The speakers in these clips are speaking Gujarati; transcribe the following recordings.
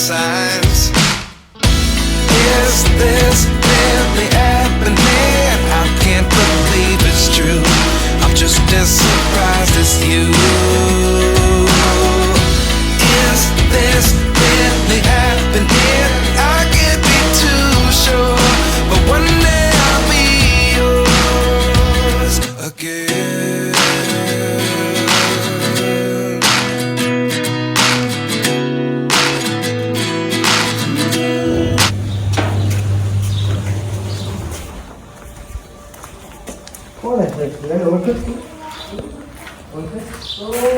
signs. Is this really happening? I can't believe it's true. I'm just as surprised as you. Is this really happening? I can't be too sure, but one day I'll be yours again. Oh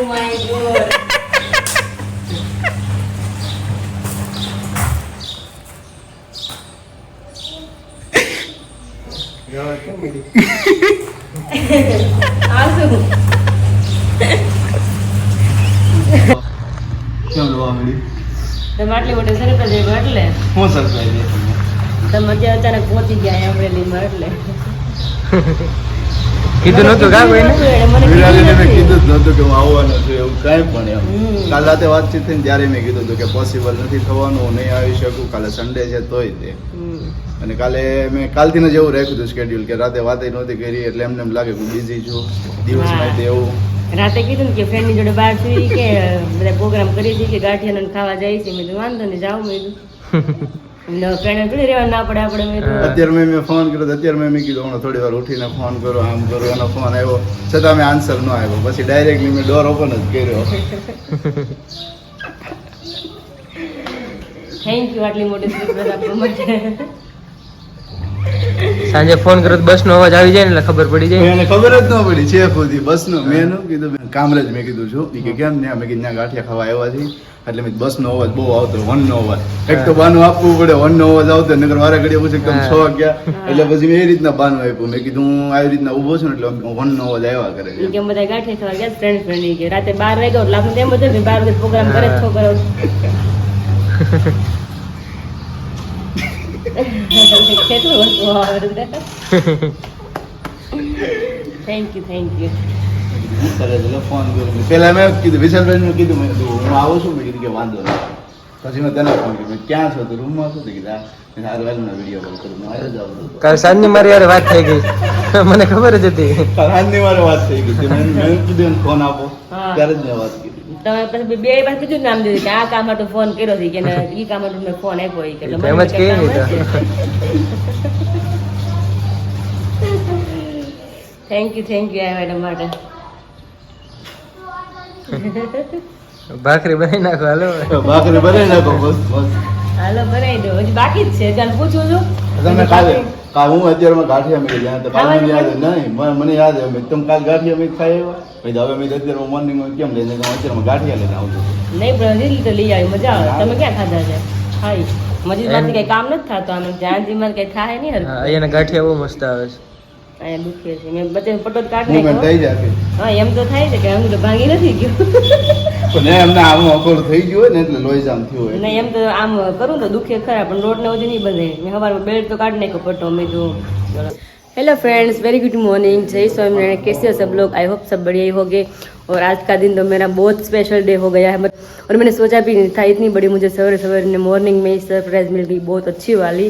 my god. Asu. કેમ જોવા મળી? તમે આટલી મોટી સરપ્રાઈઝ એટલે હું સરપ્રાઈઝ તમે અત્યારે અચાનક પહોંચી ગયા અમરેલીમાં એટલે કીધું નતું કા કોઈને? વિરાલીને મેં કીધું જ નતું કે હું આવવાનો છું એવું કાંઈ પણ એમ. કાલ રાતે વાતચીત થઈને ત્યારે મેં કીધું હતું કે પોસિબલ નથી થવાનું, હું નહીં આવી શકું, કાલે સન્ડે છે તોય તે. અને કાલે મેં કાલથી જ એવું રાખ્યું હતું શેડ્યુલ કે રાતે વાતે નહોતી કરી એટલે એમને એમ લાગે કે હું બિઝી છું દિવસમાં તે એવું. રાતે કીધું ને કે ફ્રેન્ડની જોડે બહાર થઈ કે બધા પ્રોગ્રામ કરી હતી કે ગાંઠિયાને ખાવા જાય છે. મેં કીધું વાંધો નહીં જાઉં. મેં કીધું ફ્રેન્ડ થોડી રહેવા ના પડે આપણે. મેં તો અત્યારે મેં ફોન કર્યો તો અત્યારે મેં કીધું હમણાં થોડી વાર ઉઠીને ફોન કરો આમ કરો, એનો ફોન આવ્યો છતાં મેં આન્સર ન આવ્યો. પછી ડાયરેક્ટલી મેં ડોર ઓપન જ કર્યો. થેન્ક યુ આટલી મોટી સરપ્રાઈઝ આપવા માટે. સાંજે ફોન કર્યો તો બસ નો અવાજ આવી જાય ને એટલે ખબર પડી જાય. એને ખબર જ ન પડી છે ખુદી બસનો. મેં એનું કીધું કામરેજ મેં કીધું છું ઈ કે કેમ ને મેં કીધું ત્યાં ગાંઠિયા ખાવા આવ્યા છે એટલે મેં બસનો અવાજ બહુ આવતો, વનનો અવાજ. એક તો બાનું આપવું પડે, વનનો અવાજ આવતો નકર વારે ઘડીએ પૂછે કે તમે 6 વાગ્યા એટલે પછી મેં એ રીતના બાનું આપ્યું. મેં કીધું હું આવી રીતના ઊભો છું ને એટલે વનનો અવાજ આવ્યા કરે છે. કે બધા ગાંઠિયા ખાવા ગયા ફ્રેન્ડ કે રાતે 12 વાગ્યા એટલે આપણે તેમ બધું 12 વાગે પ્રોગ્રામ કરે જ છોકરાઓ. કેટલું વસ્તુ આવડે. Thank you. સરસ એટલે ફોન કર્યો. પેલા મેં કીધું વિશાલભાઈને કીધું મેં કીધું હું આવું છું. મેં કીધું કે વાંધો નહીં. પછી મેં તને ફોન કર્યો. ક્યાં છો તું? રૂમમાં છું? કીધું સારું વેલના વિડીયો કોલ કરું. હું આવી જાઉં. કાલ સાંજની મારી યાર વાત થઈ ગઈ, મને ખબર જ હતી. સાંજની મારે વાત થઈ ગઈ. મેં કીધું ફોન આપો ત્યારે જ મેં વાત કરી. તમે પછી બે વાર કીધું નામ દીધું કે આ કામ માટે ફોન કર્યો છે કે ઈ કામ માટે મેં ફોન આપ્યો કે એમ જ કહે ને તો. થેન્ક યુ આ મેડમ માટે. ભાખરી બનાવી નાખો હાલો. ભાખરી બનાવી નાખો બસ બસ. હાલો બનાવી દો. હજી બાકી જ છે. ચાલ પૂછું છું. તમે કાલે હું અત્યારે ગાંઠિયા મેં જ્યાં તો કાલે યાદ નહીં મને યાદ આવે તમે કાલ ગાંઠિયા મેં ખાઈ આવ્યા પછી હવે મેં અત્યારે મોર્નિંગમાં કેમ લઈને અત્યારે ગાંઠિયા લઈને આવું છું. નહીં પણ હજી તો લઈ આવી મજા આવે. તમે ક્યાં ખાધા છે? હાઈ મજીદમાંથી કઈ કામ નથી થતો આમ જ્યાં જીમાં કઈ થાય નહીં. અહીંયાના ગાંઠિયા બહુ મસ્ત આવે છે. અહીંયા દુખે છે. મેં બધે ફોટો કાઢી હું થઈ જાય. હા એમ તો થાય છે કે હું તો ભાંગી નથી ગયું. પણ એમને આમ અકોળ થઈ ગયું હોય ને એટલે લોહી જામ થયું હોય. નહીં એમ તો આમ કરું તો દુખે ખરા પણ રોડ ને બધું નહીં બંધે. મેં સવારમાં બેલ્ટ તો काट नहीं को पटो में तो। Hello friends, very good morning, जय स्वामीनारायण। कैसे हो सब लोग? आई होप सब बढ़िया ही होंगे। और आज का दिन तो मेरा बहुत स्पेशल डे हो गया है और मैंने सोचा भी नहीं था इतनी बड़ी मुझे सवेरे सवेरे मॉर्निंग में सरप्राइज़ मिल गई, बहुत अच्छी वाली।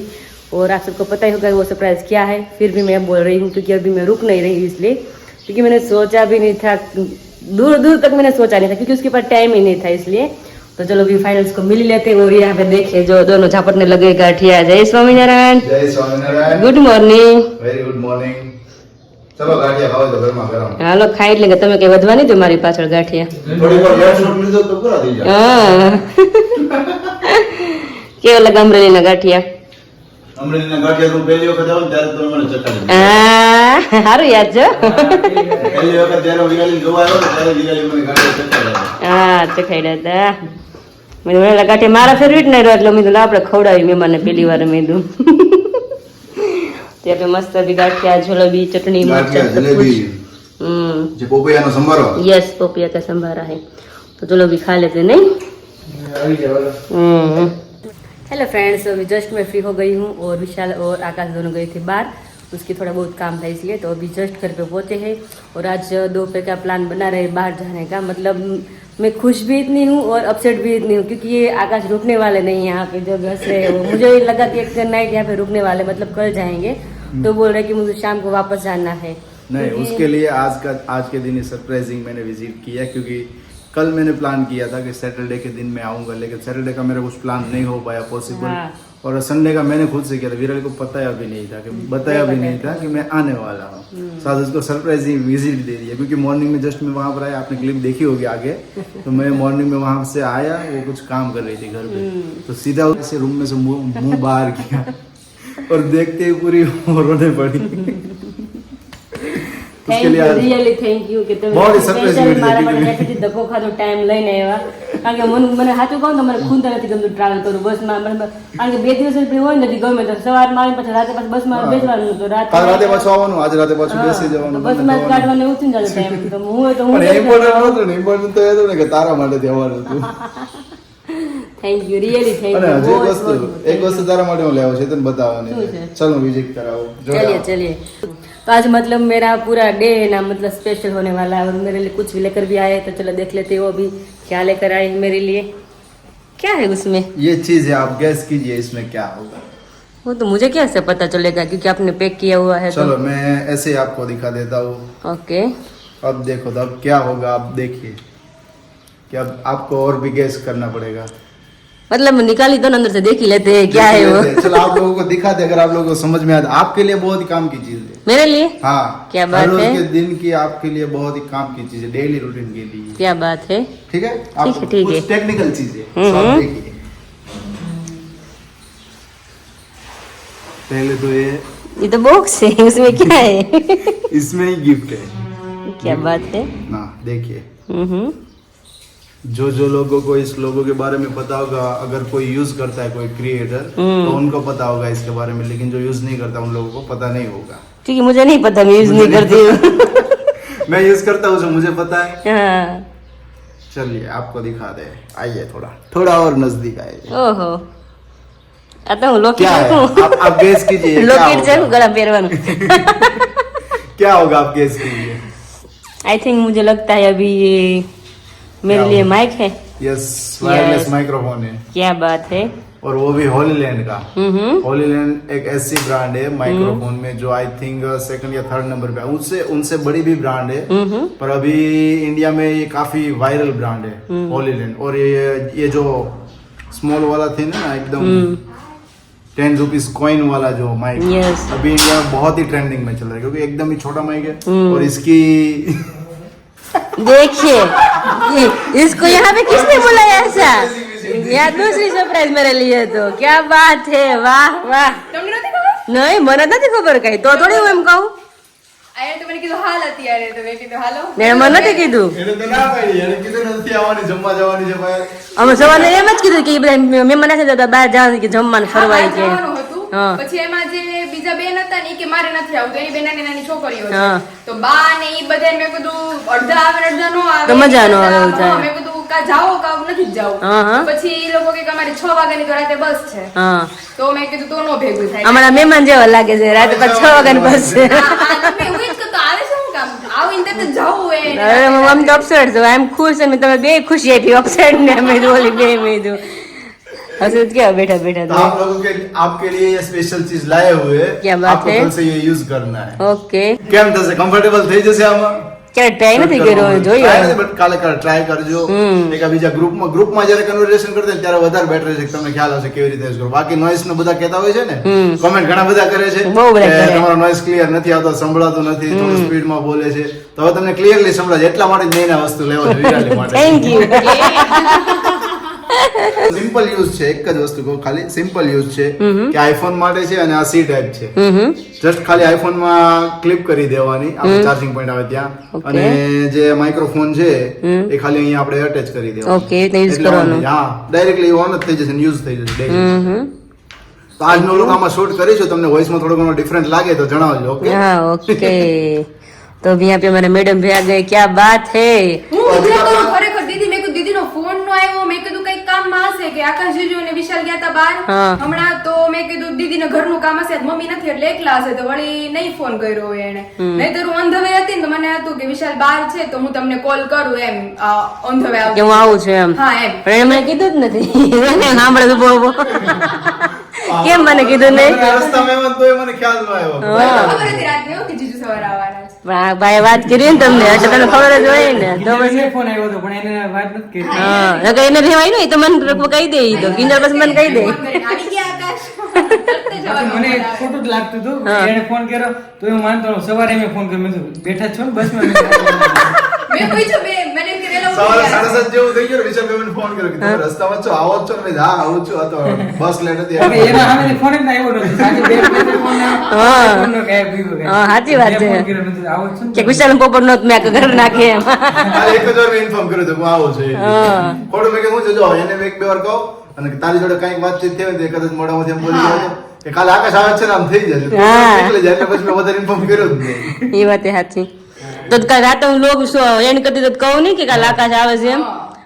और आप सबको पता ही होगा वो सरप्राइज़ क्या है, फिर भी मैं बोल रही हूँ क्योंकि अभी मैं रुक नहीं रही इसलिए, क्योंकि मैंने सोचा भी नहीं था, दूर दूर तक मैंने सोचा नहीं था क्योंकि उसके पास टाइम ही नहीं था इसलिए। तो चलो अभी फाइनल्स को मिल लेते हैं। और यहाँ पे देखिए जो दोनों झापटने लगे गाठिया। जय स्वामीनारायण। जय Swaminarayan. Good morning. Very good morning. चलो गाठिया खाओ तो घर में गरम। हालो खाई लेंगे। તમે કઈ વધવા નહીં દો મારી પાછળ ગાંઠિયા। થોડી વાર લેટ શોટ લીધો તો પૂરા થઈ જાય। હા કેવો લાગે અમરેલીના ગાંઠિયા? અમરેલીના ગાંઠિયા તો પહેલી વખત આવો ત્યારે તો મને ચટાડી હા સારું યાદ છે। પહેલી વખત જ્યારે વિગાલી જોવા આવ્યો ત્યારે વિગાલી મને ગાંઠિયા ચટાડ્યા। હા ચખાડ્યા હતા। મેં ઓલા ગાંઠિયા મારા ફેવરિટ નહીં રહ્યો એટલે મેં તો આપણે ખવડાવી મહેમાનને પહેલી વાર મેં દઉં। ત્યાં पे मस्त अभी गाठिया जलेबी चटनी गाठिया जलेबी जो पोपैया नो संभारो। यस पोपैया का संभारा है। तो चलो अभी खा लेते नहीं। हेलो फ्रेंड्स, अभी जस्ट मैं फ्री हो गई हूँ और विशाल और आकाश दोनों गए थे बाहर, उसकी थोड़ा बहुत काम था इसलिए। तो अभी जस्ट घर पे पहुँचे हैं और आज दोपहर का प्लान बना रहे बाहर जाने का। मतलब मैं खुश भी इतनी हूँ और अपसेट भी इतनी हूँ, क्योंकि ये आकाश रुकने वाले नहीं है यहाँ पे जो हंस रहे हैं वो। मुझे लगा कि एक नाइट यहाँ पे रुकने वाले, मतलब कल जाएंगे, तो बोल रहे कि मुझे शाम को वापस जाना है। नहीं, उसके लिए आज के दिन सरप्राइजिंग मैंने विजिट किया, क्योंकि कल मैंने प्लान किया था कि सैटरडे के दिन मैं आऊँगा, लेकिन सैटरडे का मेरा कुछ प्लान नहीं हो पाया पॉसिबल। हाँ। और संडे का मैंने खुद से किया था, विरल को बताया भी नहीं था कि मैं आने वाला हूँ। साथ उसको सरप्राइजिंग विजिट दे दिया, क्योंकि मॉर्निंग में जस्ट मैं वहाँ पर आया, आपने क्लिप देखी होगी आगे, तो मैं मॉर्निंग में वहाँ से आया, वो कुछ काम कर रही थी घर पे, तो सीधा उसे रूम में से मुंह बाहर किया और देखते ही पूरी रोने पड़ी। उसके लिए रियली थैंक यू कि તમે મારા માટે બેઠી ધક્કો ખાધો ટાઈમ લઈને આવ્યા, કારણ કે મને સાચું કહું તો મને ખુદ નથી ગમતું ટ્રાવેલ કરવું બસમાં, કારણ કે 2 દિવસ હોય નથી ગમે તો સવારમાં આવીને પછી રાતે પાછું બસમાં બેસવાનું, તો રાતે પાછું આવવાનું, આજ રાતે પાછું બેસી જવાનું, બસમાં કાઢવાનું એવું થઈ જાય ટાઈમ, તો હું ઇમ્પોર્ટન્ટ નહોતું ને, ઇમ્પોર્ટન્ટ તો એ હતું ને કે તારા માટે જવાનું હતું। થેન્ક યુ, રિયલી થેન્ક અને યુ। હજી એક વસ્તુ તારા માટે હું લેવો છે, તને બતાવવાની છે, ચલો વિઝિટ કરાવો। चलिए तो आज मतलब मेरा पूरा डे ना मतलब स्पेशल होने वाला है, और मेरे लिए कुछ भी लेकर भी आए, तो चलो देख लेते हो अभी क्या लेकर आए मेरे लिए। क्या है उसमें? ये चीज है, आप गैस कीजिए इसमें क्या होगा। वो तो मुझे कैसे पता चलेगा, क्योंकि आपने पैक किया हुआ है। चलो मैं ऐसे ही आपको दिखा देता हूँ। ओके, अब देखो, तो अब क्या होगा आप देखिए, कि अब आपको और भी गैस करना पड़ेगा। मतलब निकाली तो अंदर से देख ही लेते हैं क्या है वो। चलो आप लोगों को दिखा दे, अगर आप लोगों को समझ में आता, आपके लिए बहुत ही काम की चीज है। मेरे लिए? हाँ, क्या बात है? हर रोज के दिन की आपके लिए बहुत ही काम की चीज है, डेली रूटीन के लिए। क्या बात है? ठीक है, ठीक है। टेक्निकल चीज है, देखिए। पहले तो ये तो बॉक्स है, उसमें क्या है? इसमें ही गिफ्ट है। क्या बात है? ना देखिए, जो लोगों को इस लोगों के बारे में पता होगा, अगर कोई यूज करता है कोई क्रिएटर, तो उनको पता होगा इसके बारे में, लेकिन जो यूज नहीं करता उन लोगों को पता नहीं होगा। क्योंकि मुझे नहीं पता, मैं यूज नहीं करती हूँ। मैं यूज करता हूँ, जो मुझे पता है। हाँ। चलिए आपको दिखा दे, आइए थोड़ा और नजदीक आइए। ओहो, आता हूँ लोकेट। क्या है, आप गेस कीजिए। लोकेट से गला पेरवान। क्या होगा, आप गेस कीजिए। आई थिंक मुझे लगता है अभी ये मेरे लिए माइक है। यस, वायरलेस माइक्रोफोन है। क्या बात है। और वो भी हॉलीलैंड का। हॉलीलैंड एक ऐसी ब्रांड है माइक्रोफोन में जो आई थिंक 2nd या 3rd नंबर पे है, उनसे बड़ी भी ब्रांड है, पर अभी इंडिया में ये काफी वायरल ब्रांड है हॉलीलैंड। और ये जो स्मॉल वाला थी ना, एकदम 10 रुपीज कॉइन वाला जो माइक, अभी इंडिया में बहुत ही ट्रेंडिंग में चल रहा है, क्योंकि एकदम ही छोटा माइक है। और इसकी देखिए, इसको यहाँ पे किसने बुलाया ऐसा? यहाँ दूसरी सरप्राइज मेरे लिए, तो क्या बात है, वाह वाह। नहीं, મને નથી ખબર કઈ, તો થોડી હું એમ કહું। આયે તો મને કીધું હાલ અત્યારે, તો મેં કીધું હાલો। ને મને નથી કીધું, એને તો ના પાડી, એને કીધું નથી આવવાની, જમવા જવાની છે બહાર। અમે સવારે એમ જ કીધું કે બધા મહેમાન છે તો બહાર જવાનું કે જમવાનું ફરવાય કે। જવાનું હતું, પછી એમાં જે બીજા બેન હતા ને ઈ કે મારે નથી આવતું, એની બે નાની નાની છોકરીઓ છે, તો બા ને ઈ બધા મેં કીધું અડધા આવે ને અડધા નો આવે, તો મજા નો આવે એવું થાય। મેં કીધું કા જાઓ કા નથી જાવ, પછી ઈ લોકો કે અમારી 6 વાગ્યાની તો રાતે બસ છે, તો મેં કીધું તો નો ભેગું થાય। અમારા મહેમાન જેવા લાગે છે, રાતે પાછ 6 વાગ્યાની બસ છે। તમે એવું જ તો આવે શું કામ, આવીને તો જાવું એ। અરે આમ તો અપસેટ છો, આઈ એમ ખુશ, અને તમે બે ખુશી આપી, અપસેટ ને અમે ઓલી બે મેં हंसत क्या बैठा बैठा। तो आप लोगों के आपके लिए ये स्पेशल चीज लाए हुए हैं। क्या बात आपको है? कल से ये यूज करना है। ओके, કેમ થશે, કમ્ફર્ટેબલ થઈ જશે આમાં? क्या ट्राई નથી કર્યો, જોયો બટ કાલે ટ્રાય કરજો। એક બીજા ગ્રુપમાં જ્યારે કન્વર્સેશન કરતા ત્યારે વધારે બેટર છે, તમને ખ્યાલ આવશે કેવી રીતે યુઝ કરો। બાકી નોઈસ નો બધા કહેતા હોય છે ને, કમેન્ટ ઘણા બધા કરે છે કે તમારો નોઈસ ક્લિયર નથી આવતો, સંભળાતું નથી, થોડું સ્પીડમાં બોલે છે, તો હવે તમને ક્લિયરલી સંભળાય, એટલા માટે જ મેં આ વસ્તુ લેવા છે વિરાલી માટે। Thank you. સિમ્પલ યુઝ છે, એક જ વસ્તુ કહું, ખાલી સિમ્પલ યુઝ છે કે આઈફોન માટે છે, અને આ સી ટાઈપ છે, જસ્ટ ખાલી આઈફોન માં ક્લિપ કરી દેવાની, આપણે ચાર્જિંગ પોઈન્ટ આવે ત્યાં, અને જે માઇક્રોફોન છે એ ખાલી અહીંયા આપણે અટેચ કરી દેવાનું। ઓકે, તો યુઝ કરવાનું, હા, ડાયરેક્ટલી ઓન જ થઈ જશે, યુઝ થઈ જશે। તો આજનો લોક આમાં શૂટ કરીશું, તમને વોઇસમાં થોડો ઘણો ડિફરન્ટ લાગે તો જણાવજો। ઓકે, हाँ ओके। तो अभी यहाँ पे हमारे मैडम भी आ गए, क्या बात है। હું ઉતરે કરું ખરેખર દીદી, મેં કીધું દીદી નો ફોન નો આવ્યો, મેં કીધું કઈ કામ માં હશે કે કે આકાશ જીજુ અને વિશાલ ગયા હતા બહાર હા. હમણાં, તો મેં કીધું દીદીને ઘરનું કામ હશે, આજ મમ્મી નથી એટલે એકલા હશે, તો વળી નહીં ફોન કર્યો હોય એને. નહીંતર હું ઓન ધ વે હતી ને તો મને હતું કે વિશાલ બહાર છે તો હું તમને કોલ કરું એમ, ઓન ધ વે કે હું આવું છું એમ. હા એમ. પણ એને મને કીધું જ નથી. સાંભળે તો બહુ કેમ મને કીધું નહીં? રસ્તામાં એમાં તોય મને ખ્યાલ ન આવ્યો. ખબર હતી રાતની હો કે જીજુ સવારે આવવાના છે. પણ આ ભાઈ વાત કરી ને તમને એટલે તને ખબર જ હોય ને. તો પછી ફોન આવ્યો હતો પણ એને વાત નથી કરી. હા નકર એને રહેવાય ને, એ તો મને કહી દે, ઈ તો કિંજલ પછી મને કહી દે. ફોન કરીને આવી ગયા આકાશ. તરત જ જવાનું મને બોલાવે. ખોટું જ લાગતું હતું. એને ફોન કર્યો તો હું માનતો નહોતો. સવારે મેં ફોન કર્યો, મેં કીધું, બેઠા જ છો ને બસમાં? મેં પૂછ્યું મને એમ કે વહેલા સવારે ઉઠી ગયા. 7:30 જેવું થઈ ગયું. વિશાલભાઈ મને ફોન કર્યો કે તમે રસ્તામાં છો, આવો જ છો ને? મેં કીધું, હા આવું જ છું. આ તો બસ લેટ હતી. હવે એના સામેથી ફોન જ ના આવ્યો નહોતો. સાંજે બે વાગે ફોન આવ્યો. હા. ફોનનો ગાયબ થઈ ગયો. હા, સાચી વાત છે. મેં ફોન કર્યો, મેં કીધું, આવો જ છો ને? કે વિશાલ પોપટ નો મેં ઘર નાખે એમ. આ એક જ વાર મેં ઇન્ફોર્મ કર્યું હતું કે હું આવું છું. હા. ખોટું મેં કીધું, હું જો એને એક બે વાર કહું અને તારી જોડે કંઈક વાતચીત થઈ હોય તો કદાચ મોઢામાંથી એમ બોલી જાય કે કાલે આકાશ આવે છે ને આમ થઈ જશે. હા. નીકળી જાય એટલે પછી મેં વધારે ઇન્ફોર્મ કર્યો જ નહીં. એ વાત સાચી. તો કાલ રાતે હું લોગ એન્ડ કરતી તો કહું નહીં કે કાલ આકાશ આવે છે એમ.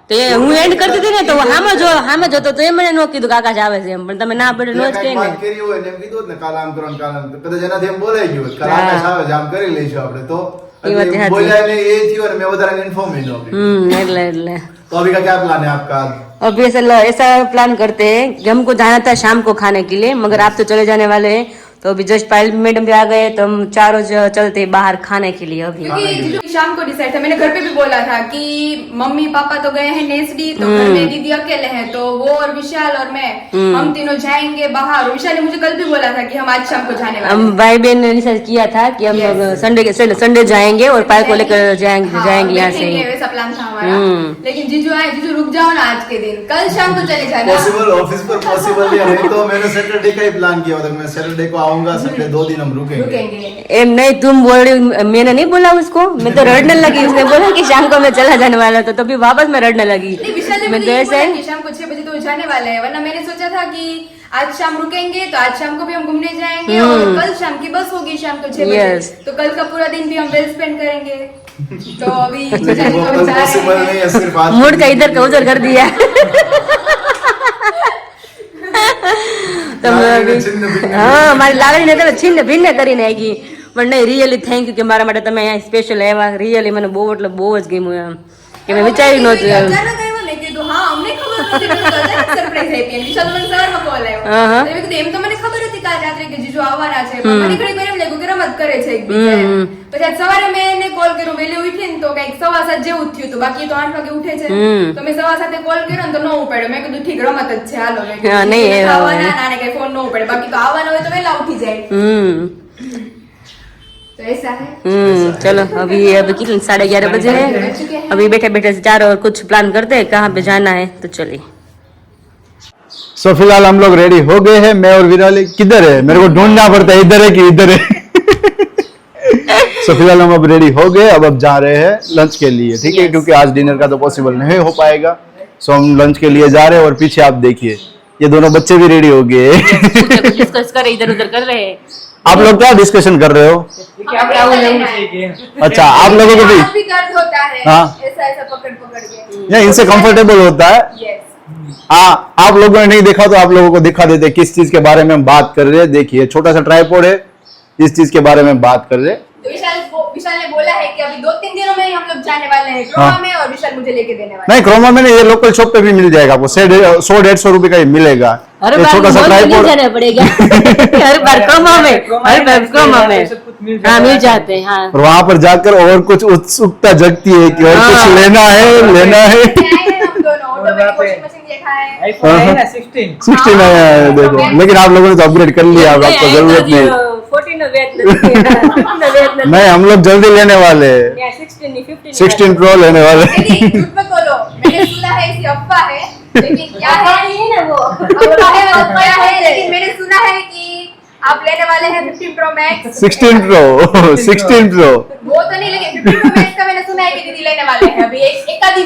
તો એ હું એન્ડ કરતી હતી ને તો હામે જોતો તો એ મને ન કીધું કે આકાશ આવે છે એમ. પણ તમે ના પડે નો જ કંઈક કહે ને. વાત કરી હોય ને એમ કીધું હોત ને કાલે આમ કરો ને કાલે આમ, તો કદાચ એનાથી એમ બોલાઈ ગયું હોત. કાલે આકાશ આવે છે આમ કરી લઈશું આપણે. તો એ વાત એટલે સાચી. બોલ્યા ને એ થયું અને મેં વધારે ઇન્ફોર્મ નહીં કર્યું. એટલે तो अभी का क्या प्लान है आपका? अभी ऐसा प्लान करते हैं कि हमको जाना था शाम को खाने के लिए, मगर आप तो चले जाने वाले हैं, तो अभी जस्ट पायल मैडम भी आ गए तो हम चारों चलते हैं बाहर खाने के लिए अभी. क्योंकि जीजू शाम को डिसाइड था, मैंने घर पे भी बोला था कि मम्मी पापा तो गए हैं नेसडी, तो घर में दीदी अकेले हैं, तो वो और विशाल और मैं हम तीनों जाएंगे बाहर. विशाल ने मुझे कल भी बोला था कि हम आज शाम को जाने वाले हम भाई बहन ने डिसाइड किया था कि हम संडे जाएंगे और पायल को लेकर जाएंगे यहाँ से. बैठेंगे, वैसा प्लान था हमारा. लेकिन जीजू आए, जीजू रुक जाओ ना आज के दिन, कल शाम को चले जाना. पॉसिबल ऑफिस पर पॉसिबल या नहीं तो मैंने सैटरडे का ही प्लान किया था. मैं सैटरडे को आऊंगा, संडे 2 दिन हम रुकेंगे. रुकेंगे. एम नहीं तुम बोल रही, मैंने नहीं बोला उसको, मैं तो रड़ने लगी. उसने बोला कि शाम को मैं चला जाने वाला था, तो भी वापस मैं रड़ने लगी. नहीं, विशाल ने मैं मुझे ये कैसे बोला कि शाम को 6 बजे तो जाने वाले हैं, वरना मैंने सोचा था कि आज शाम रुकेंगे तो आज शाम को भी हम घूमने जाएंगे और कल शाम की बस होगी शाम को 6 बजे. Yes. तो कल का पूरा दिन भी हम वेल स्पेंड करेंगे. तो अभी लेकिन वो कल पॉसिबल नहीं है, सिर्फ आज मूड का इधर का उधर कर दिया. હા મારી લાગણી ને તમે છિન્ન ભિન્ન કરી નાખી. પણ નહીં, રિયલી થેન્ક યુ કે મારા માટે તમે અહીંયા સ્પેશિયલ આવ્યા. રિયલી મને બહુ એટલે બહુ જ ગમ્યું એમ કે મેં વિચાર્યું નહોતું એમ. અચાનક આવ્યો ને કીધું હા અમને ખબર નહોતી કે અચાનક સરપ્રાઈઝ આપી. વિશાલ મને સવારમાં કોલ આવ્યો. હા. તો મેં કીધું એમ તો મને ખબર હતી કાલ રાત્રે કે જીજુ આવવાના છે, પણ મને ઘણી વાર એમ લાગ્યું કે રમત કરે છે એકબીજા એમ. પછી આજ સવારે મેં એને કોલ કર્યો, વહેલી ઉઠી ને તો કંઈક 7:15 જેવું જ થયું હતું, બાકી તો 8 વાગે ઉઠે છે. તો મેં 7:15 કોલ કર્યો ને તો ન ઉપાડ્યો. મેં કીધું ઠીક રમત જ છે, હાલો. મેં હા, નહીં, કીધું એ આવવાના નાને કઈ ફોન ન ઉપાડે, બાકી તો આવવાના હોય તો વહેલા ઉઠી જાય. तो ऐसा है. चलो अभी कितने 11:30 बजे हैं. अभी बैठे बैठे चारों और कुछ प्लान करते हैं कहाँ पे जाना है, तो चलिए. सो फिलहाल हम लोग रेडी हो गए हैं. मैं और विराली किधर है, मेरे को ढूंढना पड़ता है इधर है कि इधर है. सो फिलहाल हम अब रेडी हो गए. अब जा रहे हैं लंच के लिए, ठीक है, क्योंकि आज डिनर का तो पॉसिबल नहीं हो पाएगा. सो हम लंच के लिए जा रहे हैं और पीछे आप देखिए ये दोनों बच्चे भी रेडी हो गए. डिस्कस कर इधर उधर कर रहे हैं. आप लोग क्या डिस्कशन कर रहे हो? अच्छा, आप लोगों को भी हाथ भी दर्द होता है. हाँ. ऐसा ऐसा पकड़ पकड़ के. या इनसे कंफर्टेबल होता है. Yes. हाँ, आप लोगों ने नहीं देखा तो आप लोगों को दिखा देते किस चीज के बारे में हम बात कर रहे हैं. देखिए छोटा सा ट्राइपॉड है, इस चीज के बारे में बात कर रहे हैं. तो विशाल ने बोला है कि अभी 2-3 दिनों में ही हम लोग जाने वाले हैं क्रोमा में, और विशाल मुझे लेके देने वाला नहीं, क्रोमा में नहीं, ये लोकल शॉप पे भी मिल जाएगा आपको. 100-150 रुपए का ही मिलेगा. हर ये बार छोटा सा मॉल में नहीं ट्राइपॉड. जाना पड़ेगा. हर बार क्रोमा में, हर बार क्रोमा में हाँ मिल जाते हैं. हाँ और वहां पर जाकर और कुछ उत्सुकता जगती है कि और कुछ लेना है. है. आए हैं हम दोनों, ऑटोमेटिक वॉशिंग मशीन देखा है. आईफोन है ना 16. 16 है देखो. लेकिन आप लोगों ने तो अपग्रेड कर लिया, अब आपको जरूरत नहीं. 14 નો વેટ નથી. नहीं, हम लोग जल्दी लेने वाले हैं. 16 प्रो लेने वाले. नहीं, झूठ मत बोलो, मैंने सुना है इसी अफवाह है, लेकिन क्या है ना वो अफवाह है, लेकिन मैंने सुना है कि आप लेने वाले हैं 15 प्रो मैक्स. 16 प्रो. 16 प्रो वो तो नहीं, लेकिन 15 प्रो मैक्स का मैंने सुना है कि दीदी लेने वाले हैं अभी एक आधी.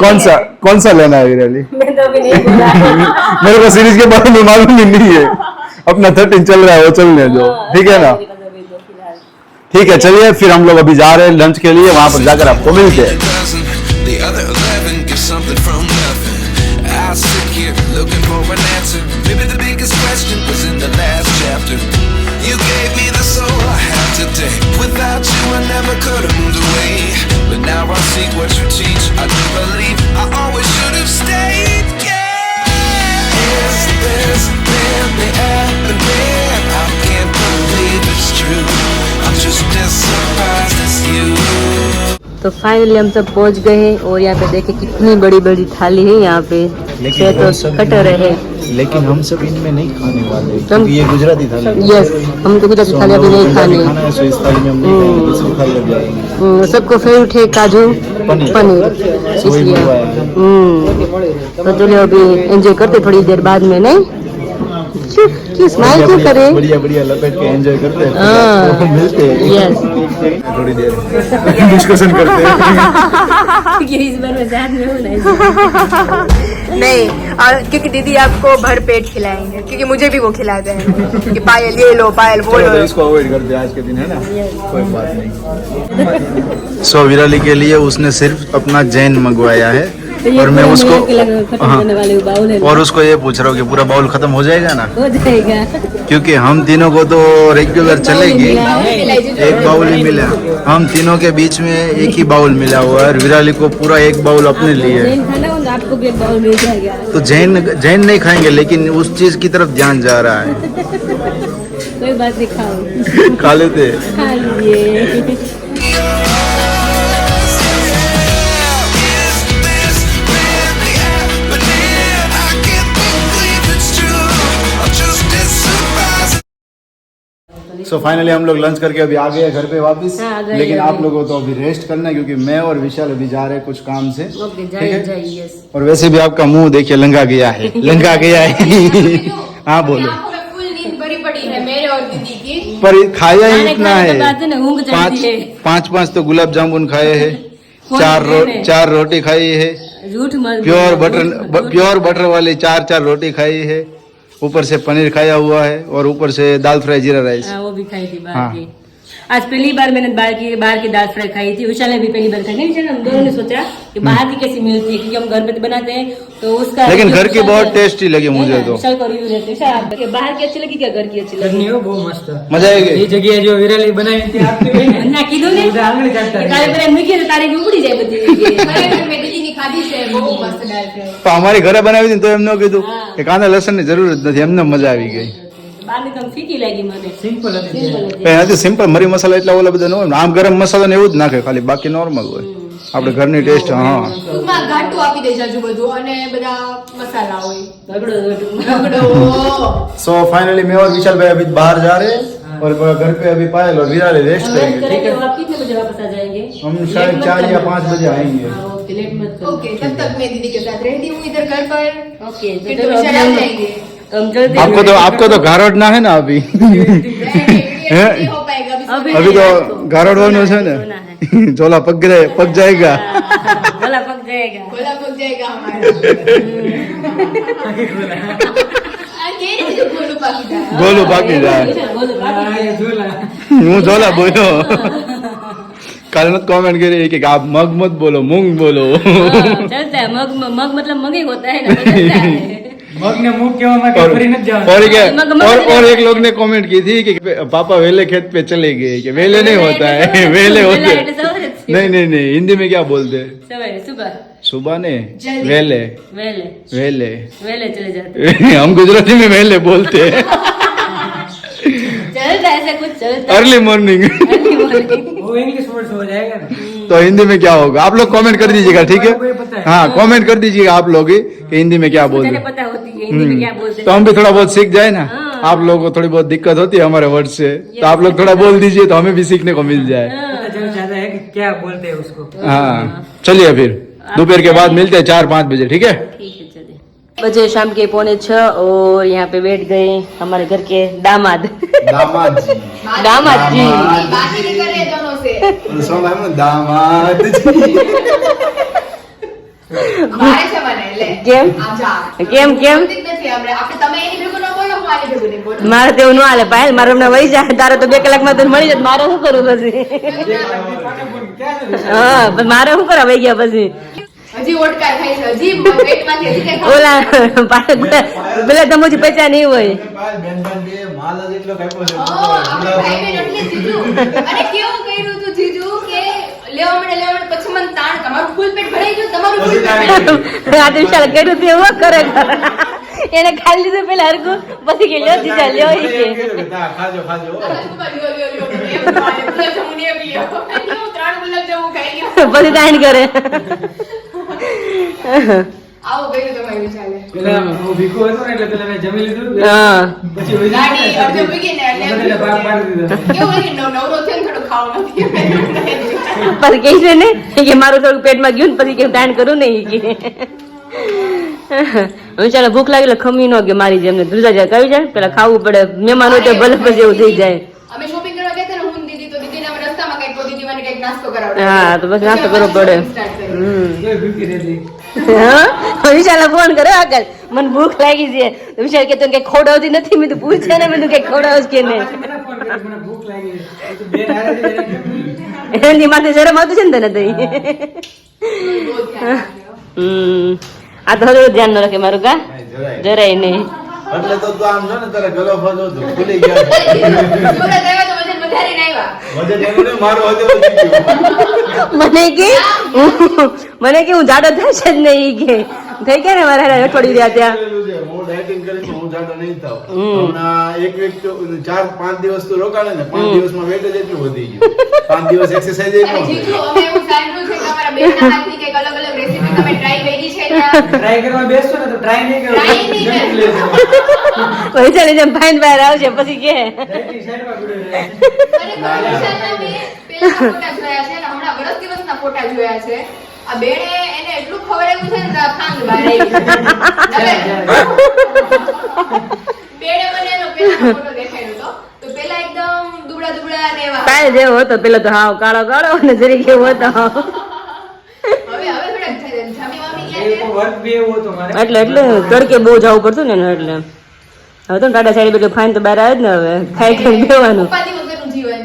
कौन सा लेना है विराली? मैं तो अभी नहीं बोला. मेरे को सीरीज के बारे में मालूम ही नहीं है. अपना 13 चल रहा है, वो चलने दो, ठीक है ना. ठीक है, चलिए फिर हम लोग अभी जा रहे हैं लंच के लिए. वहां पर जाकर आपको मिलते हैं. The other 11 get something from nothing. I sit here looking for an तो फाइनली हम सब पहुंच गए हैं और यहाँ पे देखे कितनी बड़ी बड़ी थाली है यहाँ पे छह तो कटर है। लेकिन हम सब इनमें नहीं खाने वाले हम- क्योंकि ये गुजराती थाली है। यस, हम तो गुजराती थाली अभी नहीं खानी। खाना है, सो इस थाली में हम नहीं खाएंगे, दूसरी थाली अभी आएगी। सबको फेवरेट है काजू पनीर इसलिए तो चलो अभी एंजॉय करते थोड़ी देर बाद में। नहीं क्यों स्माइल क्यों करे? बढ़िया बढ़िया लपेट के एंजॉय करते हैं, हाँ। तो मिलते हैं यस थोड़ी देर डिस्कशन करते हैं। इस बार में साथ में हूँ नहीं, और क्योंकि दीदी आपको भर पेट खिलाएंगे क्योंकि मुझे भी वो खिलाते हैं कि पायल ये लो पायल वो चलो, लो। तो इसको अवॉइड करते हैं आज के दिन, है ना? कोई बात नहीं। सो विराली के लिए उसने सिर्फ अपना जैन मंगवाया है और मैं उसको बाउल है और उसको ये पूछ रहा हूँ कि पूरा बाउल खत्म हो जाएगा ना, हो जाएगा क्योंकि हम तीनों को तो रेगुलर चलेगी। एक बाउल ही मिला, हम तीनों के बीच में एक ही बाउल मिला हुआ है और विराली को पूरा एक बाउल अपने लिए। जैन खाना हो तो आपको भी एक बाउल मिल जाएगा। तो जैन नहीं खाएंगे, लेकिन उस चीज की तरफ ध्यान जा रहा है। कोई बात नहीं, खाओ खा लेते। खा लीजिए। सो फाइनली हम लोग लंच करके अभी आ गए हैं घर पे वापस। हाँ, आ गए लेकिन अभी। आप लोगों को तो अभी रेस्ट करना है क्योंकि मैं और विशाल अभी जा रहे हैं कुछ काम से। ओके, ठीक जाइए है? जाइए। यस, और वैसे भी आपका मुंह देखिए लंगा गया है, लंगा गया है। हाँ बोलो। आंखों में फुल नींद भरी पड़ी है मेरे और दीदी की। पर खाया ही खाने इतना खाने है, के बाद ना ऊँघ जाती है। पाँच तो गुलाब जामुन खाए हैं, कौन खाए? चार रोटी खाई है, झूठ मत प्योर बोलो। प्योर बटर वाली चार रोटी खाई है, ऊपर से पनीर खाया हुआ है और ऊपर से दाल फ्राई जीरा राइस। हाँ, वो भी खाई थी बाहर हाँ। की। आज पहली बार मैंने बाहर की दाल फ्राई खाई थी। विशाल ने भी पहली बार खाई। नहीं विशाल, हम दोनों ने सोचा कि बाहर की कैसी मिलती है क्योंकि हम घर पे तो बनाते हैं तो उसका। लेकिन घर की विशाल बहुत को- टेस्टी लगी मुझे है ना, तो। विशाल को रिव्यू देते हैं। विशाल, आपको बाहर की अच्छी लगी क्या घर की अच्छी लगी? चटनी हो बहुत मस्त है। मजा आएगी। ये जगह जो विरली बनाई थी आपके भाई ના કીધું ને બધા આંગળી કાઢતા તારે રહે. પેલા મૂકી તો તારી ઉપડી જાય બધી ખરેખર મેં દીદીની ખાધી છે બહુ મસ્ત દાળ ફ્રાય. પણ અમારી ઘરે બનાવી હતી તો એમને કીધું હા. કે કાંદા લસણ ની જરૂર જ નથી, એમને મજા આવી ગઈ। બહારની તો ફીકી લાગી મને. સિમ્પલ હતી સિમ્પલ હતી. પણ હજી સિમ્પલ મરી મસાલા એટલા ઓલા બધા ન હોય, આમ ગરમ મસાલા ને એવું જ નાખે ખાલી, બાકી નોર્મલ હોય આપણે ઘરની ટેસ્ટ। हाँ ટૂંકમાં ઘાટું આપી દે જાજુ બધું અને બધા મસાલા હોય બગડો બગડો. રગડો. सो फाइनली मैं और विशाल भाई अभी बाहर जा रहे हैं और घर पे अभी पायल और विराले रेस्ट अब रेस्ट करेंगे। ठीक करेंगे है, तो आप कितने बजे वापस आ जाएंगे? हम लेट शायद मत 4 या करना। 5 बजे आएंगे। हाँ, ओके, लेट मत करो। ओके तब तक मैं दीदी के साथ रहती हूँ इधर घर पर ओके, तो फिर चलो तो अब विशाल आ हम- जाएंगे तो हम चलते हैं। आपको तो गारडना है ना अभी। नहीं हो पाएगा अभी अभी तो आपको गारडવાનું છે सोना ને, है। झोला पक जाएगा। गला पक जाएगा। गोला पक जाएगा हमारा કેવી રીતે ગોલું પાકી જાય गोलू बाकी जाए। बोलो, बाकी આ એ ઝોલા. હું झोला बोलो। कल मत कमेंट करिए कि आप मग मत बोलो, मूंग बोलो। हाँ, चलता है। मग मतलब मग ही होता है ना, तो चलता है। મગને મુખ કહેવામાં કે ફરી નથી જવાનું. और एक लोग ने कमेंट की थी कि पापा वेले खेत पे चले गए, कि वेले नहीं होता है, वेले होते हैं। नहीं हिंदी में क्या बोलते हैं? सवेरे सुबह सुबह ने जल्दी। वेले वेले वेले वेले चले जाते हम गुजराती में वेले बोलते हैं। चलता है, ऐसा कुछ चलता है। Early morning. Early morning। वो इंग्लिश वर्ड हो जाएगा ना. तो हिंदी में क्या होगा आप लोग कमेंट कर दीजिएगा, ठीक आपको ये पता है? है? हाँ कमेंट कर दीजिएगा आप लोग ही कि हिंदी में क्या बोलते मुझे हैं। पता होती है हिंदी में क्या बोलते तो हम भी थोड़ा बहुत सीख जाए ना। हाँ। आप लोगों को थोड़ी बहुत दिक्कत होती है हमारे वर्ड से, तो आप लोग थोड़ा बोल दीजिए तो हमें भी सीखने को मिल जाए। पता चल जाता है कि क्या बोलते हैं उसको. हाँ चलिए फिर दोपहर के बाद मिलते हैं 4-5 बजे, ठीक है? ठीक है, चलिए। बजे शाम के 6:45 और यहाँ पे बैठ गए हमारे घर के दामाद। दामाद जी। दामाद जी। बात ही नहीं कर रहे दोनों से दामाद जी। મારે છે મને લે કેમ? આમ જા કેમ કેમ? બોલતી જ નથી આપણે આપણે તમે એની ભેગું ન બોલો હું આની ભેગું નહીં બોલું મારે તેવું ન હાલે પાયલ, મારે હમણાં વહી જાય, તારે તો 2 કલાકમાં તો મળી જાય, મારે શું કરવું પછી? હા, પણ મારે શું કરવા વહી ગયા પછી? હજી ઓટકાર ખાય છે હજી પેટમાંથી હજી કઈ ખાવું ઓલા પેલા તમે પૈસા નહીં હોય. આપણે ભાઈને એટલે જીજુ અને કેવું કર્યું તું જીજુ કે લેવા માટે પછી મને તાણ તમારું ફૂલ પેટ ભરાઈ ગયું તમારું ફૂલ પેટ ભરાઈ ગયું. આ તો વિશાલ કર્યું તે એવો કરે એને ખાલી લીધું પેલા હરકું પછી કે લ્યો જીજા લ્યો ઈ કે ખાજો ખાજો પછી તાણ કરે આવો ગયું તમારી વિચારે પેલા હું ભીખો હતો ને એટલે પેલા મેં જમી લીધું હા પછી ઓલી ગાડી અડધો મૂકી ને એટલે બધાને ભાગ પાડી દીધો કેવું હોય કે નવરો થયો ને થોડું ખાવાનું નથી પછી કહે છે ને કે મારું થોડું પેટમાં ગયું ને પછી કે તાણ કરું ને ઈ કે હવે ચાલો ભૂખ લાગી એટલે ખમી ન કે મારી જેમને ધ્રુજા જાય કહી જાય પેલા ખાવું પડે મહેમાન હોય તો ભલે પછી એવું થઈ જાય અમે શોપિંગ કરવા ગયા હતા ને હું દીદી તો દીદીને અમે રસ્તામાં કઈક દીદી મને કઈક નાસ્તો કરાવડાવ્યો હા તો બસ નાસ્તો કરવો પડે કોઈ ભૂખી રહેતી હા વિશાલ ફોન કર્યો આગળ મને ભૂખ લાગી છે તો વિશાલ કે કે ખોડાવતી નથી મેં તો પૂછે ને મેં કે ખોડાવસ કે ને મને ફોન કર્યો મને ભૂખ લાગી છે તો બે હારે જઈને એની માથે શરમ આવતું છે ને તને તો આ તો હવે ધ્યાન ન રાખે મારું કા જરાય નહીં એટલે તો તું આમ છો ને તારે ગલો ફસો તો ભૂલી ગયા સુરત આવ્યા તો વજન વધારીને આવ્યા વજન એનું નહીં, મારું હજુ વધી ગયું. મને કે હું જાડો થશે જ નહીં કે થઈ ગયા ને મારા અઠવાડિયું રહ્યા ત્યાં હું ડાયટિંગ કરીશ હું જાડો નહીં થાવ. હમણાં એક વીક તો 4-5 દિવસ તો રોકાણે ને 5 દિવસમાં વેટ જ એટલું વધી ગયું. 5 દિવસ એક્સરસાઇઝ એ ન અને જીજુ કરી. અમે એવું સાંભળ્યું છે કે અમારા બેનના હાથની કંઈક અલગ અલગ રેસીપી તમે ટ્રાય કરી છે ત્યાં ટ્રાય કરવા બેસતો ને તો ટ્રાય નહીં કરો Try નહીં કરે. જમી લેજો વિશાલ જેમ ફાઇન બહાર આવશે પછી કે ડાયટિંગ સાઈડમાં પડ્યો રહે. અને વિશાલના મેં પહેલાના ફોટા જોયા છે અને હમણાં વર્ષ દિવસના ફોટા જોયા છે આ બેને એને એટલું ખવડાવ્યું છે ને કે આ ખાંડ બહાર આવી બેને મને એનો પહેલાનો ફોટો દેખાડ્યો હતો તો પેલા એકદમ દુબળા દુબળા અને એવા કાલ જેવો હતો પેલો તો હાવ કાળો કાળો અને જરી કેવો હતો હવે થોડાક જામી વામી એ ગયા છે વર્ક બી એવો હતો મારે એટલે તડકે બહુ જવું પડતું ને એટલે હવે તો ટાટા સાઈડ બધું ફાઇન તો બહાર આવે જ ને હવે ખાઈ ખાઈ બેવાનું ઉપાધિ વગરનું જીવન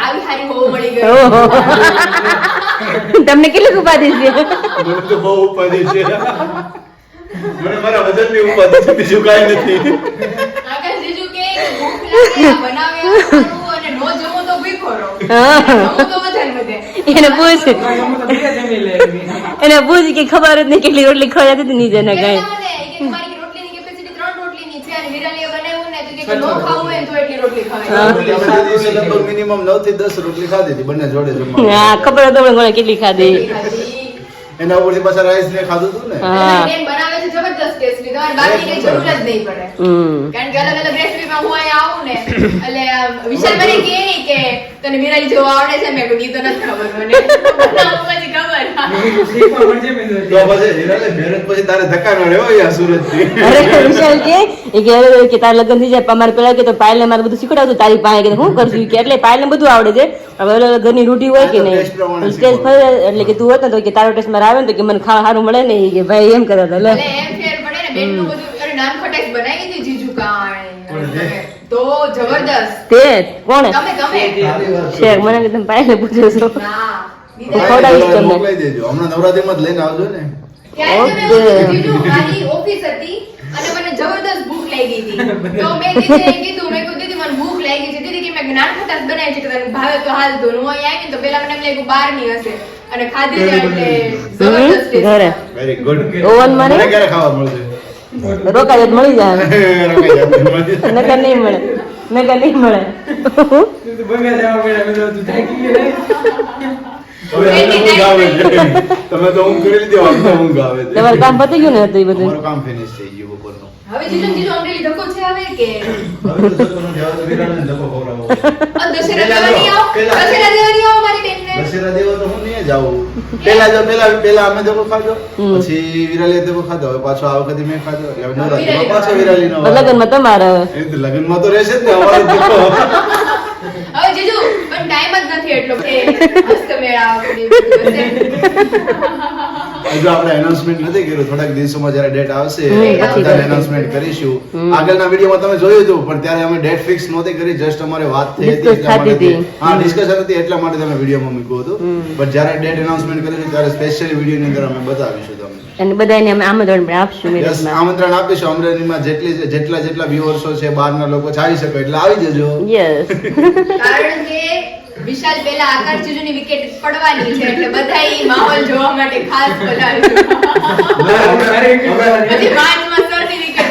આવી હારી હોવું મળી ગયું ઓહો તમને કેટલી ઉપાધિ છે મને તો બહુ ઉપાધિ છે. મને મારા વજનની ઉપાધિ છે, બીજું કાંઈ નથી. આકાશ જીજુ કે ભૂખ લાગે બનાવે ખાવું અને નો જમો તો ભીખો રહો હા. જમો તો વજન વધે એને પૂછ હું તો બીજા જમી લે એને પૂછ કે ખબર જ નહીં કેટલી રોટલી ખવાતી હતી નીચે ને કઈ કેટલા મને કે તમારી રોટલીની કેપેસિટી 3 રોટલીની છે અને વિરાલીએ બનાવ્યું ને તો કે નો ખાવું હોય ને તો એટલી રોટલી ખવાય હા. એટલે અમે તે દિવસે લગભગ minimum 9 થી 10 રોટલી ખાધી હતી બંને જોડે જમવા. હા ખબર હતો પણ કોને કેટલી ખાધી એના ઉપરથી પાછા રાઈસ ને ખાધું હતું ને. હા બેન બનાવે છે જબરદસ્ત ટેસ્ટી તમારે બાકી કઈ જરૂર જ નહીં પડે કારણ કે અલગ અલગ રેસીપીમાં હું અહીંયા આવું ને એટલે વિશાલ મને કહે કે તને વિરાલી જેવું આવડે છે મેં કીધું ઈ તો નથી ખબર મને બનાવવું પછી ખબર શીખવા મળશે મેં તો પછી હિરાલે મહેનત પછી તારે ધક્કા ન લેવો યાર સુરતથી. અરે વિશાલ કે અરે કે તાર લગ્ન થઈ જાય અમારે પેલા કે તો પાયલ ને મારે બધું શીખડાવતું તારી પાસે કે હું કરશું કે એટલે પાયલ ને બધું આવડે છે હવે અલગ અલગ ઘરની રૂટી હોય કે હા, તો taste નહીં પ્રમાણે સ્ટેજ પર એટલે કે તું હોત ને તો કે તારો ટેસ્ટ મારે આવે ને તો કે મને ખાવા સારું મળે ને ઈ કે ભાઈ એમ કરતા હતા લે એટલે એમ ફેર પડે ને બેનનું બધું અરે નાન ખટાઈ બનાવી હતી જીજુ કાંઈ તો જબરદસ્ત તે કોણે તમે સારી વાત છે. શેર મને કે તમે પાયલ ને પૂછો છો ના ખવડાવીશ તમને. મોકલાઈ દેજો હમણાં નવરાત્રીમાં જ લઈને આવજો ને. ત્યારે તમે એવું કીધું, મારી ઓફિસ હતી અને મને જબરદસ્ત ભૂખ લાગી હતી તો મેં દીદીને કીધું મેં કીધું દીદી મને ભૂખ લાગી છે દીદી કે મેં નાન ખટાસ બનાવી છે કે તને ભાવે તો હાલ દો હું અહીં આવી ને તો પેલા મને એમ લાગ્યું બહારની હશે અને ખાધી છે એટલે જબરદસ્ત taste. ઘરે વેરી ગુડ. ઓવનમાં મને નહીં ક્યારે ખાવા મળશે? રોકાય જ મળી જાય રોકાઈ જાય, મળી જાય. નકર નહીં મળે નકર નહીં મળે તું તો ભંગા જવા પડ્યા મેં તો તું થાકી ગયો ને હવે અમને ઊંઘ આવે છે. તમે તો ઊંઘ કરી લીધી, હવે અમને ઊંઘ આવે છે. તમારું કામ પતી ગયું ને હતું એ બધું અમારું કામ ફિનિશ થઈ ગયું બપોરનું. હવે જીજુ અમરેલી ધક્કો છે હવે કે હવે તો જતો નથી, હવે તો વિરાટને ધક્કો ખવડાવવો. દશેરા દેવાની આવો પેલા- દશેરા દેવાની આવો મારી બેનને દશેરા દેવો તો હું નહીં જ આવું. પેલા અમે ધક્કો ખાધો, પછી વિરાલીએ ધક્કો ખાધો, હવે પાછો આ વખતે મેં ખાધો, એટલે હવે નવરાત્રીમાં પાછો વિરાલીનો વારો. લગ્નમાં તમારે હવે એ તો લગ્નમાં તો રહેશે જ ને અમારો ધક્કો. હવે જીજુ પણ ટાઈમ જ નથી એટલો કે હસ્ત મેળા હજુ આપણે એનાઉન્સમેન્ટ નથી કર્યું, થોડાક દિવસોમાં જ્યારે ડેટ આવશે બધાને એનાઉન્સમેન્ટ કરીશું. આગળના વિડીયોમાં તમે જોયું હતું પણ ત્યારે અમે ડેટ ફિક્સ નહોતી કરી, જસ્ટ અમારે વાત થઈ હતી Discuss એટલા માટે. થતી હતી. હા ડિસ્કશન હતી એટલા માટે તમે વિડીયોમાં મૂક્યું હતું, પણ જ્યારે ડેટ એનાઉન્સમેન્ટ કરીશું ત્યારે સ્પેશિયલ વિડીયોની અંદર અમે બતાવીશું તમને. અને બધાને અમે આમંત્રણ પણ આપશું Yes, મેરેજમાં આમંત્રણ આપીશું. અમરેલીમાં જેટલા વ્યુઅર્સો છે બહારના લોકો ચાલી શકે એટલે આવી જજો. યસ કારણ કે વિશાલ પેલા આકાશ જીજુની વિકેટ પડવાની છે એટલે બધા ઈ માહોલ જોવા માટે ખાસ પધારજો પછી પાંચમાં સરની વિકેટ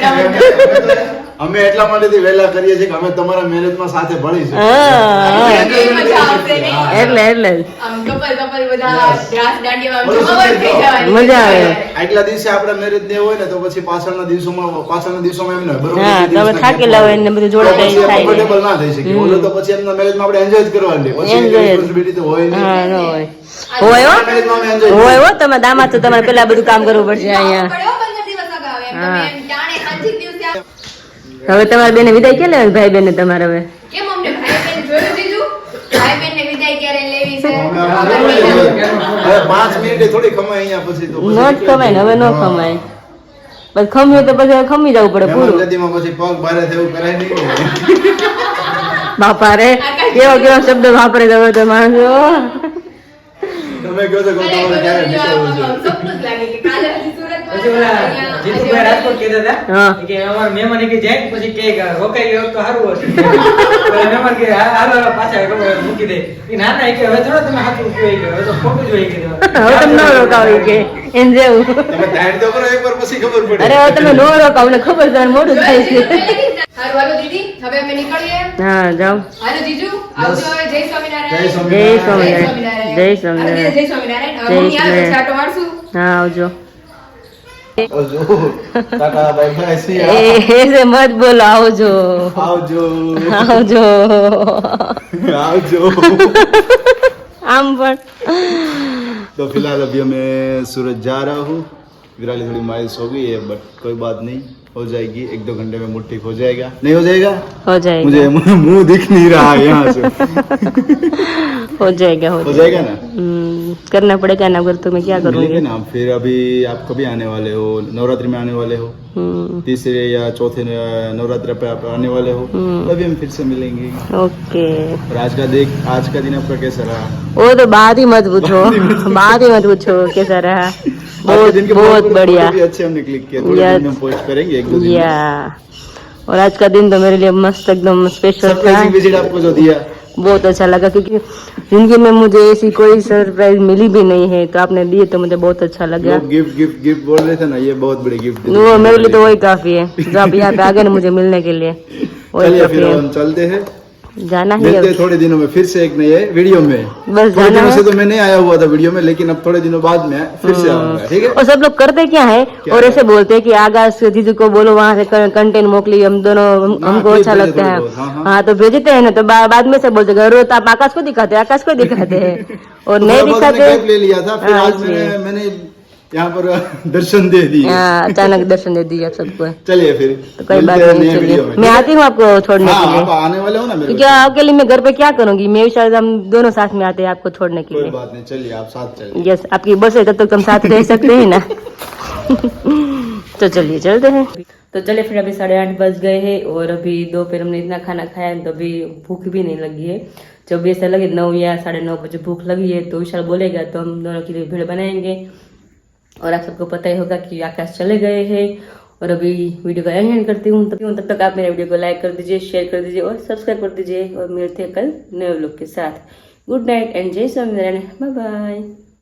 અમે એટલા માટેથી વહેલા કરીએ છીએ કે અમે તમારા મેરેજમાં સાથે ભળીશું. હા કેવી મજા આવશે નહીં? એટલે એટલે જ. આમ કપલ બધા રાસ દાંડિયામાં જમાવટ થઈ જવાની. મજા આવે. આગલા દિવસે આપણા મેરેજ ને હોય ને તો પછી પાછળના દિવસોમાં એમ ન બરોબર હા તમે થાકેલા હોય ને બધું જોડે કઈ થાય નહીં. કમ્ફર્ટેબલ ના થઈ શકે. ઓલો તો પછી એમના મેરેજમાં આપણે એન્જોય જ કરવાની. પછી Enjoy જ. રિસ્પોન્સિબિલિટી તો હોય નહીં. હા ન હોય હોય હો મેરેજમાં અમે enjoy હોય હો તમે દામાદ તો તમારે પેલા બધું કામ કરવું પડશે અહીંયા. પડ્યો 15 દિવસ અગાઉ એમ. તમે એમ જાણે હાંજિક દિવસે હવે તમારી બેને વિદાય ક્યાં લેવાની ભાઈ બેન તમારે હવે કેમ અમને ભાઈ બેન જોયું જીજુ? ભાઈ બેન ને વિદાય ક્યારે લેવી છે? હવે 5 મિનિટે થોડી કમાય અહીંયા પછી તો ન જ કમાય ને હવે ન કમાય બસ ખમ્યું તો પછી ખમી જવું પડે પૂરું ગતિમાં પછી પગ ભારે થયું કરાય નહીં. બાપા રે કેવો કેવો શબ્દ વાપરે તમે તો માણસો તમે કહો છો કે તમારે ક્યારે વિચારવું છે? સપનું જ લાગે કે કાલે હજી સુરતમાં પછી ઓલા જીતુભાઈ રાજકોટ કહેતા હતા હા. કે અમારા મહેમાન કે જાય પછી કે રોકાઈ ગયો તો સારું હશે. ઓલા મહેમાન કે હાલો પાછા મૂકી દે. એ ના ના કે હવે થોડો તમે હાથું જોઈ ગયો હવે તો ખોટું જોઈ ગયો. હવે તમે ન રોકાવી કે એમ જેવું તમે ટાઈમ તો કરો એકવાર પછી ખબર પડે. અરે હવે તમે ન રોકાવ ને ખબર છે મોડું થાય છે હારું હાલો દીદી હવે અમે નીકળીએ. હા જાઓ હાલો જીજુ આવજો હવે. જય સ્વામિનારાયણ. જય સ્વામિનારાયણ. જય સ્વામિનારાયણ. જય સ્વામિનારાયણ. હવે મમ્મી આવે પછી આટો મારશું. હા આવજો આવજો. Tata bye bye see you. એસે મત બોલો આવજો આવજો. આવજો આવજો. આમ પણ तो फिलहाल अभी हमें सूरत जा रहा हूँ. विराली थोड़ी माइल्स हो गई है बट कोई बात नहीं, हो जाएगी. 1-2 घंटे में मुझ ठीक हो जाएगा. नहीं हो जाएगा? हो जाएगा मुझे मुंह दिख नहीं रहा है यहाँ से. हो जाएगा हो जाएगा ना? करना पड़ेगा ना अगर तो मैं क्या मिलेंगे करूँगी ना. फिर अभी आप कभी आने वाले हो? नवरात्रि में आने वाले हो? तीसरे या चौथे नवरात्र पे आप आने वाले हो? तभी हम फिर से मिलेंगे. ओके और आज का दिन आपका कैसा रहा? वो तो बात ही मत पूछो बात ही मत पूछो कैसा रहा. आज के दिन के बहुत फोटो बढ़िया भी अच्छे हमने क्लिक किए. थोड़े Yes. दिन में पोस्ट करेंगे 1-2 दिन में. या और आज का दिन तो मेरे लिए मस्त एकदम स्पेशल था. सरप्राइजिंग विजिट आपको जो दिया बहुत अच्छा लगा क्योंकि जिंदगी में मुझे ऐसी कोई सरप्राइज मिली भी नहीं है तो आपने दिए तो मुझे बहुत अच्छा लगा. लोग गिफ्ट बोल रहे थे ना, ये बहुत बड़ी गिफ्ट वो मेरे लिए तो वही काफी है जो आप यहाँ पे आ गए ना मुझे मिलने के लिए वही चलिए काफी फिर है. हम चलते हैं. जाना ही मिलते है हैं थोड़े दिनों में फिर से एक नए वीडियो में. बस थोड़े जाना दिनों से है. तो मैं नहीं आया हुआ था वीडियो में, लेकिन अब थोड़े दिनों बाद में फिर से आऊंगा. ठीक है. और सब लोग करते क्या है और ऐसे बोलते हैं कि आकाश जीजू को बोलो वहाँ से कंटेंट मोकली हम दोनों हमको clip अच्छा भेजे लगता थोड़े है. बहुत, हाँ. हाँ तो भेजते हैं ना तो बाद में से बोलते हैं रोज आप आकाश को दिखाते हैं आकाश को दिखाते हैं और नहीं थोड़ा बहुत मैंने दिखाते. clip ले लिया था. फिर हाँ, आज इसलिए. मैंने यहाँ पर दर्शन दे दिए. हाँ, अचानक दर्शन दे दिए आप सबको. चलिए फिर तो कोई बात मिलते हैं नहीं नए वीडियो चलिए में. मैं आती हूँ आपको छोड़ने हाँ के आप लिए आने वाले हो ना मेरे क्योंकि को. आपके लिए मैं घर पे क्या करूंगी मैं शायद हम दोनों साथ में आते हैं आपको छोड़ने के कोई लिए. बात नहीं, चलिए आप साथ चलिए. यस आपकी बस है तब तक हम साथ रह सकते हैं ना. तो चलिए चलते हैं. तो चलिए फिर अभी 8:30 बज गए हैं और अभी दोपहर हमने इतना खाना खाया है तो अभी भूख भी नहीं लगी है. जब भी ऐसा लगे 9 या 9:30 बजे भूख लगी है तो विशाल बोलेगा तो हम दोनों के लिए भीड़ बनाएंगे. और आप सबको पता ही होगा कि आकाश चले गए हैं और अभी वीडियो को एंड करती हूँ. तब तक आप मेरे वीडियो को लाइक कर दीजिए, शेयर कर दीजिए और सब्सक्राइब कर दीजिए और मिलते हैं कल नए व्लॉग के साथ. गुड नाइट एंड जय स्वामीनारायण. Bye bye.